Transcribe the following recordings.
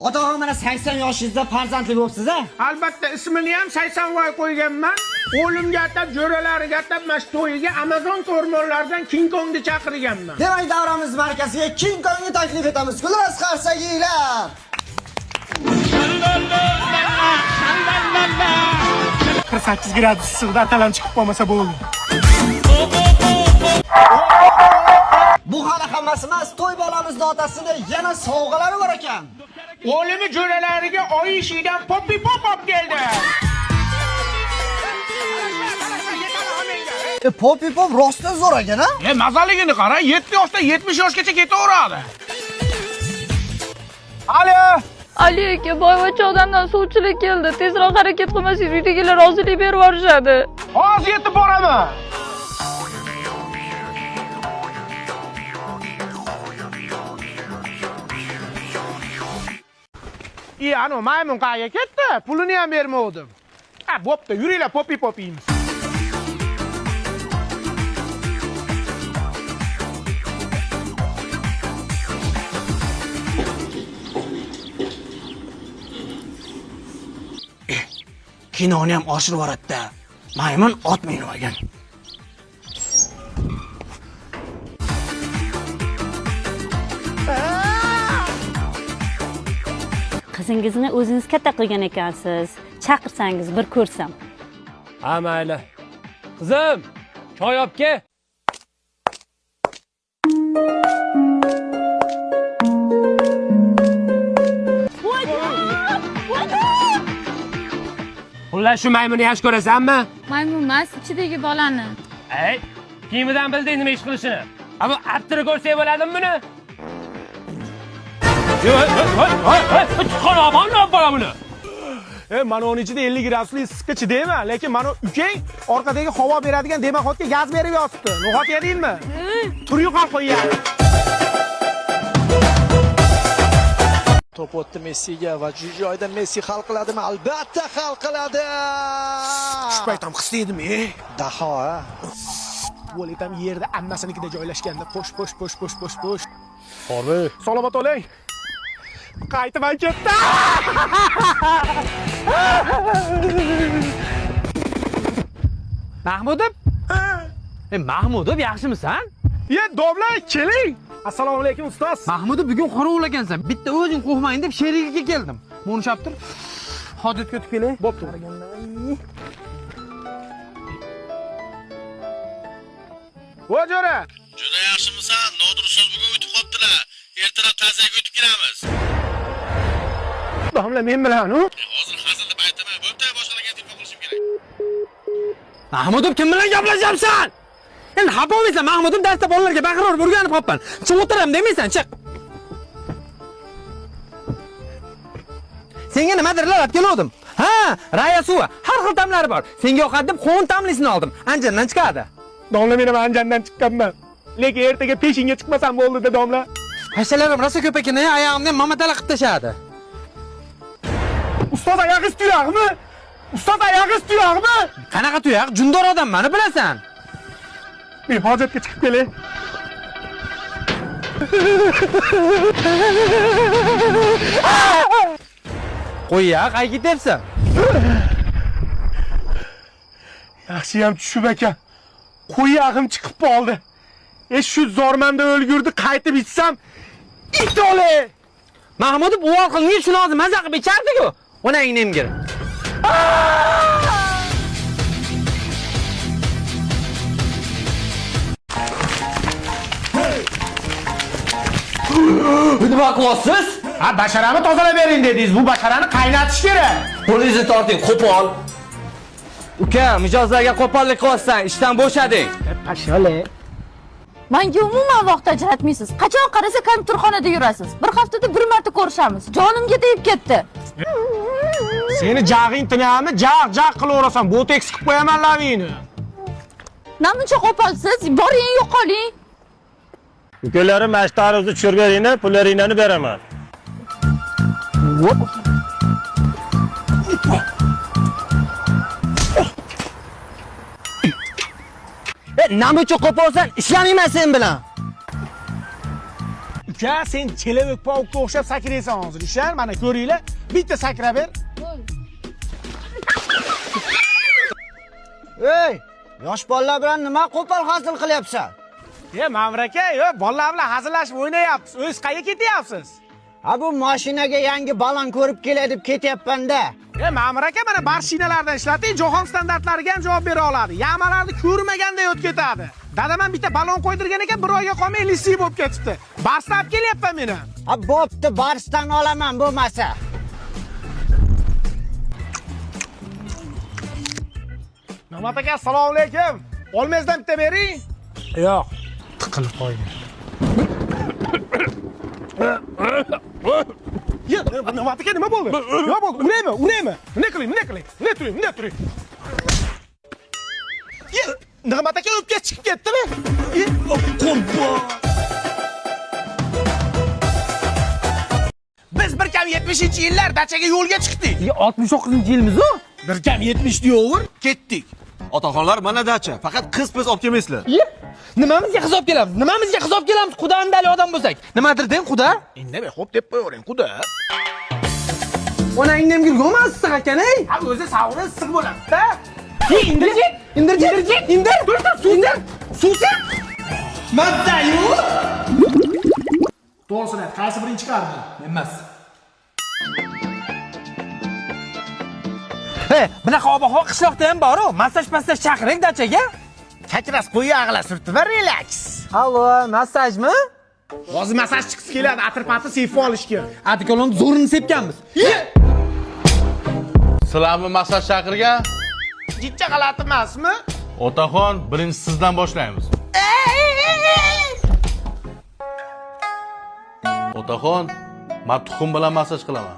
Ota mana 80 yoshingizda farzandli bo'libsiz-a? Albatta ismini ham 80 voy qo'yganman. O'limga atab, jo'ralariga atab mana shu to'yiga Amazon o'rmonlaridan King Kongni chaqirganman. Demak, davramiz markaziga King Kongni taklif etamiz. Gullas qarsaginglar. 48 gradus issiqda atalan chiqib qolmasa bo'ldi. Bu hali hammasi emas, to'y bolamizning otasida yana sovg'alari bor ekan. O'limi jo'ralariga oyishidan Poppy Pop olib keldi. Poppy Pop rostdan zo'r ekan-a? Mazaligini qara, 7 yoshdan 70 yoshgacha ketaveradi. Alo. Ali aka, boyvachchoqdan suvchilik keldi. Tezroq harakat qilmasangiz uydagilar rozilik berib yuborishadi. Hozir yetib boraman. Ano maymun qayga ketdi? Pulini ham bermodim. Ha, bo'pti, yuringlar Poppy Poppymiz. Kinoni ham oshirib yuboradi-da. Maymun ot minib olgan. Qizingizni o'zingiz katta qilgan ekansiz. Chaqirsangiz bir ko'rsam. Ha, mayli. Qizim, choy olib kel. Xullas shu maymuni yaxshi ko'rasanmi? Maymun emas, ichidagi bolani. Ey, kiyimidan bilding nima ish qilishini. Ama attiri ko'rsak bo'ladimi buni? Chiqaraman buni. Mana onun ichida 50 gradusli issiqqa chidayman, lekin mana ukang orqadagi havo beradigan demaxotga gaz berib yotibdi. No'xat yedingmi? Tur yuqor qo'yadi. Top o'tdi Messiga va shu joyda Messi hal qiladimi? Albatta hal qiladi. Shu payt ham qisdaydim, Daho, ha. Bo'letam yerda ammasinikida joylashganda posh. Qorbi, salomat bo'ling. Qaytib ketdi. Mahmudov? Mahmudov, yaxshimisan? Domla, keling. Assalomu alaykum ustoz. Mahmudov, bugun qorovulagansan. Bitta o'zing qo'rqmayin deb sherigiga keldim. Mo'nshaptir. Hojatga o'tib kelay. Bo'pti. Vo'jora. Juda yaxshimisan? Nodir ustoz bugun o'tib qolibdilar. Ertalab ta'ziyaga o'tib kelamiz. Domla, men bilan, Hozir hazil deb aytaman. Bo'pti, boshqalarga telefon qilishim kerak. Mahmudov, kim bilan gaplashyapsan? Endi xafa bo'lmaysan, Mahmudov darsda bolalarga baqirib o'rganib qolibman. Chiq o'tiraman demaysan, chiq. Senga nimadir olib keldim. Ha, raya suvi, har xil ta'mlari bor. Senga yoqadi deb qovun ta'mlisini oldim. Anjandan chiqadi. Domla, men ham Anjandan chiqqanman. Lekin ertaga peshinga chiqmasam bo'ldi-da, domla. Hashalarim rosa ko'p ekan, oyog'imni mamatala qilib tashadi. Ustoz oyog'i tuyog'mi? Ustoz oyog'i tuyog'mi? Qanaqa tuyoq? Jundor odamman, bilasan. Men hojatga chiqib kelay. Qo'ya, qayga ketyapsan? Yaxshi ham tushib ekan. Qo'yog'im chiqib qoldi. Shu zormanda o'lgurdi, qaytib ichsam, it o'le. Mahmudov, u orqangga shuni hozir maza qilib ichardi-ku. Onang nemgir. Nima qilyapsiz? Ha, basharani tozalab bering dedingiz. Bu basharani qaynatish kerak. Qo'lingizni torting, qo'pol. Uka, mijozlarga qo'pollik qilyapsan, ishdan bo'shading. Pashale. Menga umuman vaqt ajratmaysiz. Qachon qarasa konturxonada yurasiz. Bir haftada bir marta ko'rishamiz. Jonimga tegib ketdi. Seni jag'ing tinami? Jag qilaverasan. Botoks qilib qo'yaman lavingni. Namuncha qo'polsiz? Boring, yo'qoling. Ukalarim mashtaringizni tushirganingni, pullaringni beraman. Nima uchun qo'polsan? Ishlamayman sen bilan. Uka, sen chelevik pavukka o'xshab sakraysan hozir. Ishlar, mana ko'ringlar. Bitta sakrab ber. Ey, yosh bolalar bilan nima qo'pol hazil qilyapsan? Ma'mur aka, bolalar bilan hazillashib o'ynayapsiz. O'z qayerga ketyapsiz? Ha bu mashinaga yangi balon ko'rib kelay deb ketyapman-da. Ma'mur aka, mana barshinalardan ishlating, jahon standartlariga ham javob bera oladi. Yamalarni ko'rmaganda o'tib ketadi. Dadam bitta balon qo'ydirgan ekan, bir oyga qolmay lisi bo'lib ketibdi. Barsdan olib kelyapman meni. Ha bo'pti, barsdan olaman bo'lmasa. Navbat aka, assalomu alaykum. Olmazdan bitta bering. Yo'q, tiqilib qo'ydi. Navbat aka, nima bo'ldi? Nima bo'ldi? Uraymi? Nima qiling? Nima turing? Navbat aka o'pka chiqib ketdimi? Qurbon. Biz bir kam 70-yillar dachaga yo'lga chiqdik. 69-yilmiz-ku. Bir kam 70 deyover, ketdik. Otaxonlar mana dacha, faqat qiz olib kelmaysizlar. Nimamizga qiz olib kelamiz? Qudandali odam bo'lsak. Nimadir deng, quda? Indamay, xo'p deb qo'yavering, quda. Onangni ham gulg'oma issiq ekan-ey. Ha, o'zi savuni issiq bo'ladi-da. Indir. Suvsin. Mazzayu. To'g'risini ayt, qaysi birinchi chiqardi? Emas. Bunaqa ob-havo qishloqda ham bor-ku. Massaj chaqiring dachaga. Kakras qo'yi ag'la surtib va relax. Allo, massajmi? Hozir massaj chiqib keladi, atir-patir sevib olishga. Adikolon zo'rini sepganmiz. Sizlarni massaj chaqirgan? Jicha g'alati emasmi? Otaxon, birinchi sizdan boshlaymiz. Otaxon, men tuxum bilan massaj qilaman.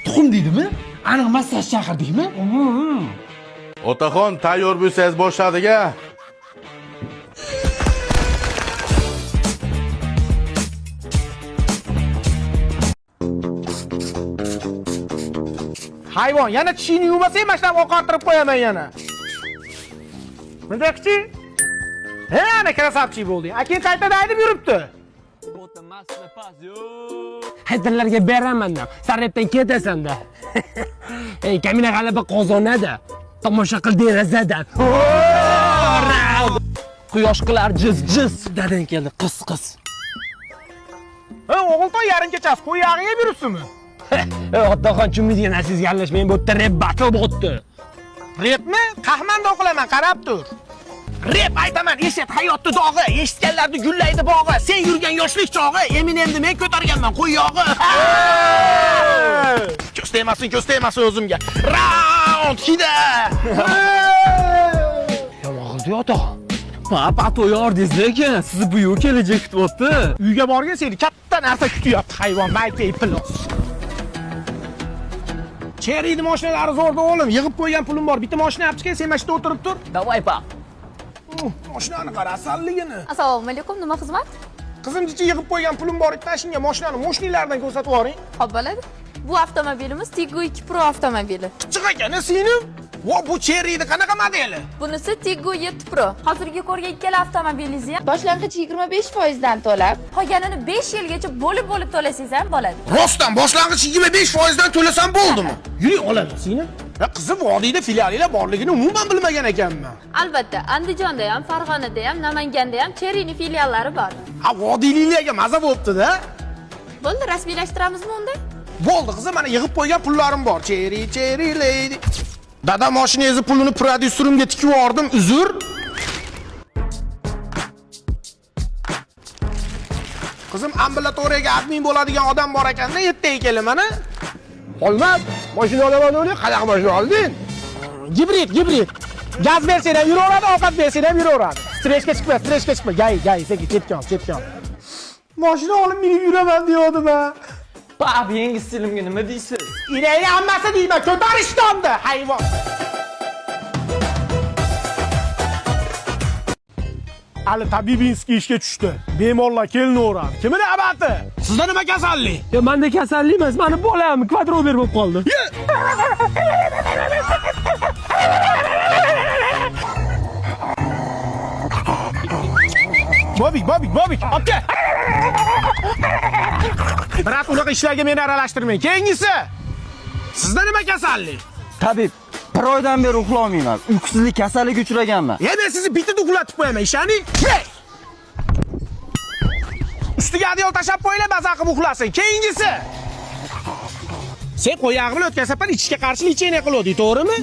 Tuxum deydimi? Aniq massaj chaqirdikmi? Otaxon, tayyor bo'lsangiz boshladik-a. Hayvon, yana tishingni yuvmasang, mashinani oqartirib qo'yaman yana. Bunday-chi? Ana krasavchik bo'lding. Akin qaytada haydab yuribdi. Haydarlarga beraman-da. Sarrepdan ketasan-da. Ey, kamina g'alaba qozonadi. Tomosha qil derazadan. Quyosh qilar jiz. Dadan keldi, qiz. O'g'ilton yarim kechasi qo'y yog'i yeb yuribsizmi? Otaxon chumizga nasizga aralashmang, bu yerda rep battle bo'pti. Repmi? Qahmanda o'qilaman, qarab tur. Rep aytaman, eshat hayotda dog'i, eshitganlarni gullaydi bog'i. Sen yurgan yoshlik chog'i, Eminemni men ko'targanman, qo'y yog'i. Ko'z tegmasin o'zimga. Round hida. Yomog'ildi otaxon. Pato yordingiz lekin, sizni bu yo'l kelajak kutyapti. Uyga borgan seni katta narsa kutyapti, hayvon, maykay plos. Cheriyni mashinalari zo'rda o'g'lim, yig'ib qo'ygan pulim bor. Bitta mashina olib chiqay, sen mashina o'tirib tur. Davay pa. Mashinani qara, asalligini. Assalomu alaykum, nima xizmat? Qizim jichi yig'ib qo'ygan pulim bor, tashinga mashinani moshnilardan ko'rsatib yuboring. Xo'p bo'ladi. Bu avtomobilimiz Tiggo 2 Pro avtomobili. Chiq ekan, seni. Vo, bu Cherry'ni qanaqa modeli? Bunisi Tiggo 7 Pro. Hozirgi ko'rgan ikkala avtomobilingizni ham boshlang'ich 25% dan to'lab, qolganini 5 yilgacha bo'lib to'lasangiz ham bo'ladi. Rostdan boshlang'ich 25% dan to'lasam bo'ldimi? Yuring, olaman seni. Qizim, vodiyda filiallar borligini umuman bilmagan ekanman. Albatta, Andijonda ham, Farg'onada ham, Namanganda ham Cherry'ni filiallari bor. Ha, vodiyliklarga maza bo'pti-da. Bo'ldi, rasmiylashtiramizmi unda? Bo'ldi, qizim, mana yig'ib qo'ygan pullarim bor. Cherry lady. Dada mashinangizni pulini prodyuserimga tikib yubordim, uzr. Qizim, ambulatoriyaga admin bo'ladigan odam bor ekanda, yetdagi keli mana. Olmaz, mashina olaman o'li, qanaqa mashina olding? Gibrid. Gaz bersang ham yuraveradi, ovqat bersang ham yuraveradi. Stressga chiqma. Gay, sekin ketgan. Mashina olib minib yuraman deyapti-ma. Pap, yangi stilimga nima deysiz? Inayni hammasi deyman, ko'tarishdi, hayvon. Ali Tabibinskiy ishga tushdi. Bemorlar kelinaveradi. Kimning abati? Sizda nima kasallik? Menda kasallik emas, meni bolam kvadrober bo'lib qoldi. Bobik, opke. Rat unaqa ishlarga meni aralashtirmang. Keyingisi. Sizda nima kasallik? Tabib, 1 oydan beri uxlamayman. Uyqusizlik kasalligiga uchraganman. Men sizni bitta uxlatib qo'yaman, ishoning. Ustiga adyol tashab qo'yinglar, bazaq qilib uxlasin. Keyingisi. Sen qo'yag'i bilan o'tgan safar ichishga qarshi lecheniya qiluvdik, to'g'rimi?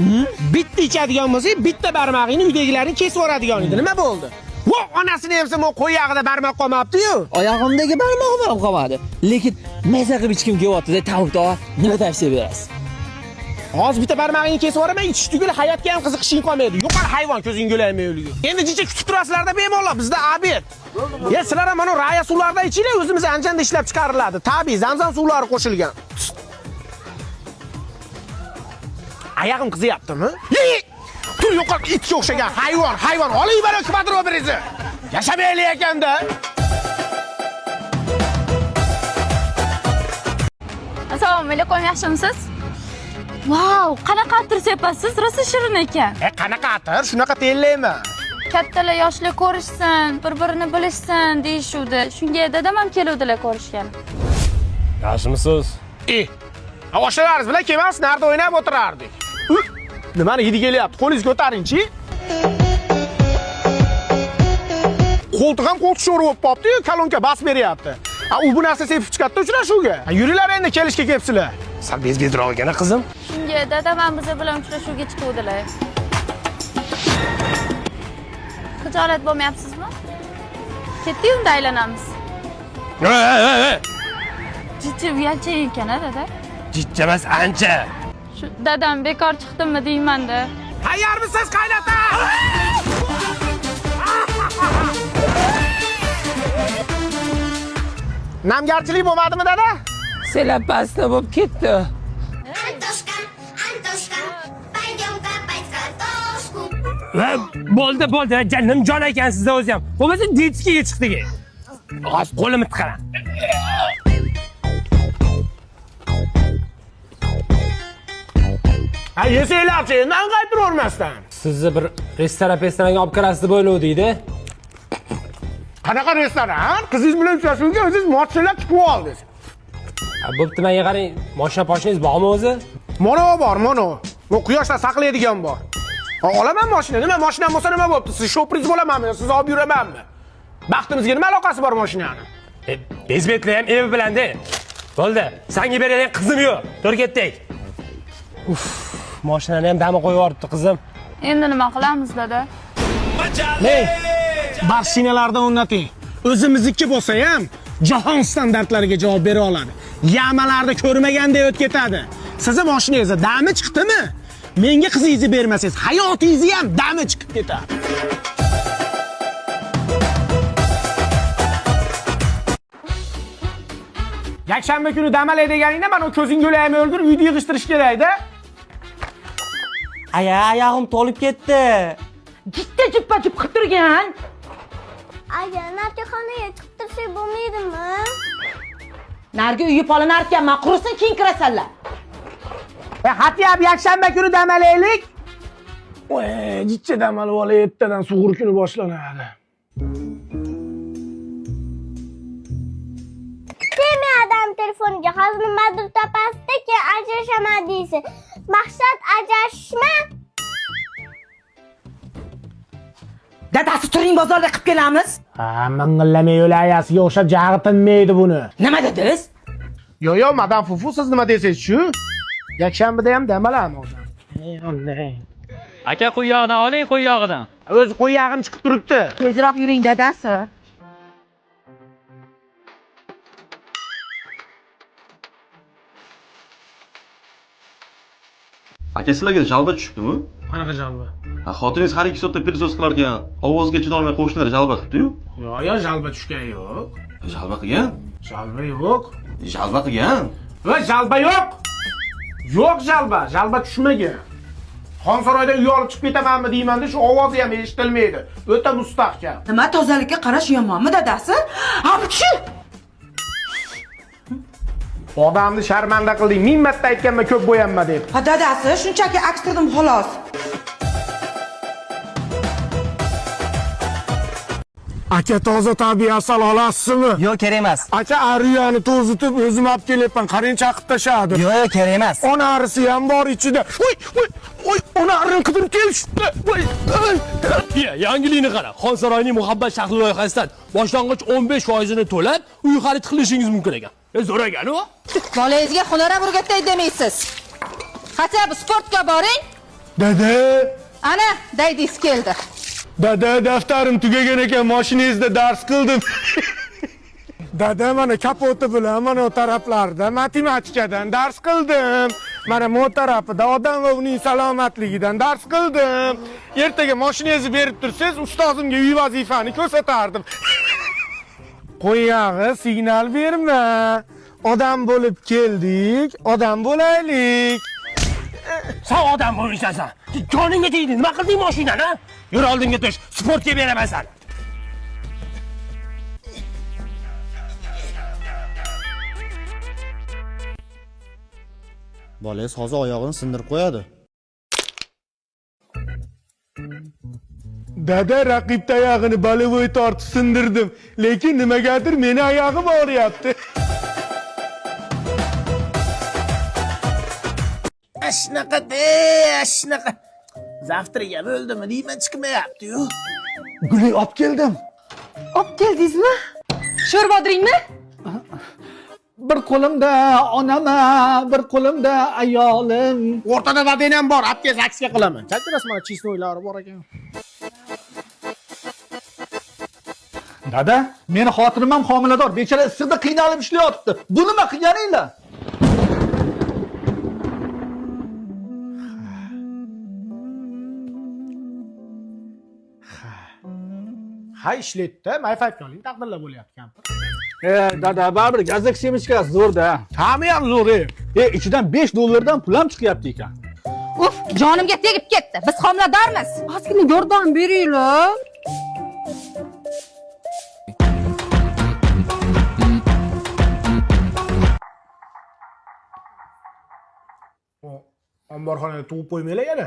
Bitta ichadigan bo'lsa, bitta barmog'ingni uydagilarning kesib yuboradigan edi. Nima bo'ldi? Voh, onasini ham sen qo'yag'ida barmoq qolmabdi-yu. Oyog'imdagi barmog'im ham qolmadi. Lekin maza qilib ichkim kelyapti-da, Tavuk tog'a. Nima tavsiya berasiz? Hozir bitta barmog'ingni kesib yuboraman, ichish tugul hayotga ham qiziqishing qolmaydi. Yo'qol hayvon ko'zing yo'laymi o'ligi. Endi jincha kutib turasizlarda bemalol, bizda obed. Sizlar ham mana raya suvlardan ichinglar, o'zimiz Anjanda ishlab chiqariladi. Tabiiy zamzam suvlari qo'shilgan. Ayog'im qizyaptimi? Tur yo'qol itga o'xshagan hayvon. Oling bana kibadir oberizni. Yashamayli ekanda. Assalomu alaykum, yaxshimisiz? Wow, qanaqa atir sepasiz? Rosa shirin ekan. Qanaqa atir? Shunaqa tayinlayman. Kattalar yoshlar ko'rishsin, bir-birini bilishsin deyishuvdi. Shunga dadam ham keluvdilar ko'rishgan. Yaxshimisiz? Oshlaringiz bilan kelmas, narda o'ynab o'tirardik. Nimani hidi kelyapti? Qo'lingizni ko'taring-chi. Qo'ltiq ham qo'ltiq sho'ri bo'lib qopti-yu, kolonka bas beryapti. U bu narsa sepib chiqadi uchrashuvga. Yuringlar endi kelishga kelibsizlar. Sal bezbezroq ekan, qizim. Shunga dadam ham biz bilan uchrashuvga chiquvdilar. Xijolat bo'lmayapsizmi? Ketdik unda aylanamiz. Jijji uyalcha ekan-a, dada? Jijji emas, ancha. Shu dadam bekor chiqdimmi deyman-da. Tayyormisiz, qaynota? Namgarchilik bo'lmadimi, dada? Senlar pastda bo'lib ketdi. Bo'ldi, janim jon ekan sizda o'zi ham. Bo'lmasa detskiga chiqdik. Hozir qo'limni tiqaram. Yesanglarchi, endan qaytiravermasdan. Sizni bir restoranga olib kirasiz deb o'ylovdik-da. Qanaqa restoran? Qizingiz bilan uchrashuvga o'zingiz mochilab chiqib oldingiz. Bo'pti, menga qarang, mashina poshinangiz bormi o'zi? Mana bor. Bu quyoshda saqlaydigan bor. Olaman mashina. Nima mashinam bo'lsa nima bo'pti? Siz shopringiz bo'lamanmi? Siz olib yuramanmi? Baxtimizga nima aloqasi bor mashinani? Bezbetli ham evi bilan-da. Bo'ldi, senga beradigan qizim yo'q. Tur ketdik. Mashinani ham dami qo'yib yuboribdi qizim. Endi nima qilamiz, dada? Hey, mashinalardan o'rnating. O'zimizniki bo'lsa ham jahon standartlariga javob bera oladi. Yamalarda ko'rmaganday o'tib ketadi. Sizning mashinangizda dami chiqdimi? Menga qizingizni bermasangiz, hayotingizni ham dami chiqib ketadi. Yakshanba kuni damalay deganingda mana ko'zing yo'laymi o'ldir, uyda yig'ishtirish kerak-da. Oyog'im to'lib ketdi. Jitta jippa-jip qilib turgan. Aya, narkoxonaga chiqib tursak bo'lmaydimi? Narga uyib olinar ekanman, qurisin keyin kirasanlar. Hatyab yakshanba kuni damalaylik. Jitta damalib olay, ertadan sug'ur kuni boshlanadi. Temi adam telefoniga hozir nimadir topasizda, keyin ajrashaman deysiz. Maqsad ajrashishmi? Dadasi turing bozorda qilib kelamiz. Ming'illamay yo'layasiga o'xshab jag'i tinmaydi buni. Nima dedingiz? Yo'q, madam Fufu, siz nima desangiz-chu? Yakshanbada ham damalamiz. Aka qo'yog'idan oling, qo'yog'idan. O'zi qo'yog'im chiqib turibdi. Tezroq yuring dadasi. Aka, sizlarga jalba tushibdimi? Qanaqa jalba? Xotiningiz har 2 soatda pir so'z qilar ekan, ovozga chidolmay qo'shnilar jalba qilibdi-yu. Yo'q, jalba tushgan yo'q. Jalba qilgan? Jalba yo'q. Jalba qilgan? Jalba yo'q. Yo'q jalba tushmagan. Xonsaroyda uy olib chiqib ketamanmi deyman-da, shu ovozi ham eshitilmaydi. O'ta mustahkam. Nima tozalikka qarash yomonmi dadasi? Apchi! Odamni sharmanda qilding. 1000 marta aytganman, ko'p bo'yanma deb. Ha dadasi, shunchaki akstirdim xolos. Aka toza tabiiy asal olasizmi? Yo'q, kerak emas. Aka ariyani to'zitib o'zim olib kelyapman. Qarang chaqib tashadi. Yo'q, kerak emas. Ona arisi ham bor ichida. Voy, ona arini qidirib kelishdi. Voy. Yangilikni qara. Xonsaroyning muhabbat shahri loyihasidan boshlang'ich 15% to'lab, uy xarid qilishingiz mumkin ekan. Zo'r ekan-ku. Bolangizga hunar ham o'rgatay demaysiz. Qachon bu sportga boring? Dada. Ana, daydingiz keldi. Dada, daftarim tugagan ekan, mashinangizda dars qildim. Dada, mana kapoti bilan mana o taraflarda matematikadan dars qildim. Mana bu tarafida odam va uning salomatligidan dars qildim. Ertaga mashinangizni berib tursangiz, ustozimga uy vazifani ko'rsatardim. Qo'yag'i, signal berma. Odam bo'lib keldik, odam bo'laylik. Sen odam bo'lmaysan. Joningga tegdi. Nima qilding mashinani? Yur oldinga tush. Sportga beraman seni. Bolangiz hozir oyog'ini sindirib qo'yadi. Dada, raqib oyog'ini balovoy tortib sindirdim, lekin nimagadir meni oyog'im og'riyapti. Ashnaqa. Zavtriga bo'ldimi deyman, chiqmayapti-yu. Guli olib keldim. Olib keldingizmi? Sho'rbodiringmi? Bir qo'limda onama, bir qo'limda ayolim. O'rtada vadang ham bor, olib kel, zaksga qilaman. Chaqirasiz, mana chisnoylari bor ekan. Dada, meni xotinim ham homilador. Bechara issiqda qiynalib ishlayapti. Bu nima qilganinglar? Ha, ishlaydi-da, mayfaytgonlik taqdirlar bo'lyapti. Dada, baribir gazak semishkasi zo'rda. Ta'mi ham zo'r. Ichidan $5 pul ham chiqyapti ekan. Uf, jonimga tegib ketdi. Biz homiladormiz. Ozgina yordam beringlar. Omborxonaga tug'ib qo'ymanglar yana.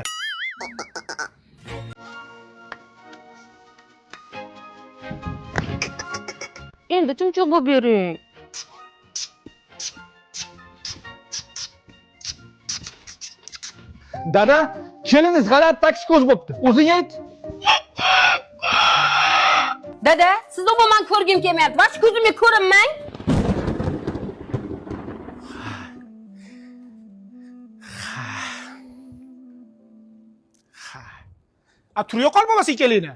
Endi chumchuq bo'lib bering. Dada, keliniz g'alati taksko'z bo'pti. O'zing ayt. Dada, sizni umuman ko'rgim kelmayapti. Bosh ko'zimga ko'rinmang. A turib qol bo'lmasa ikkalingni.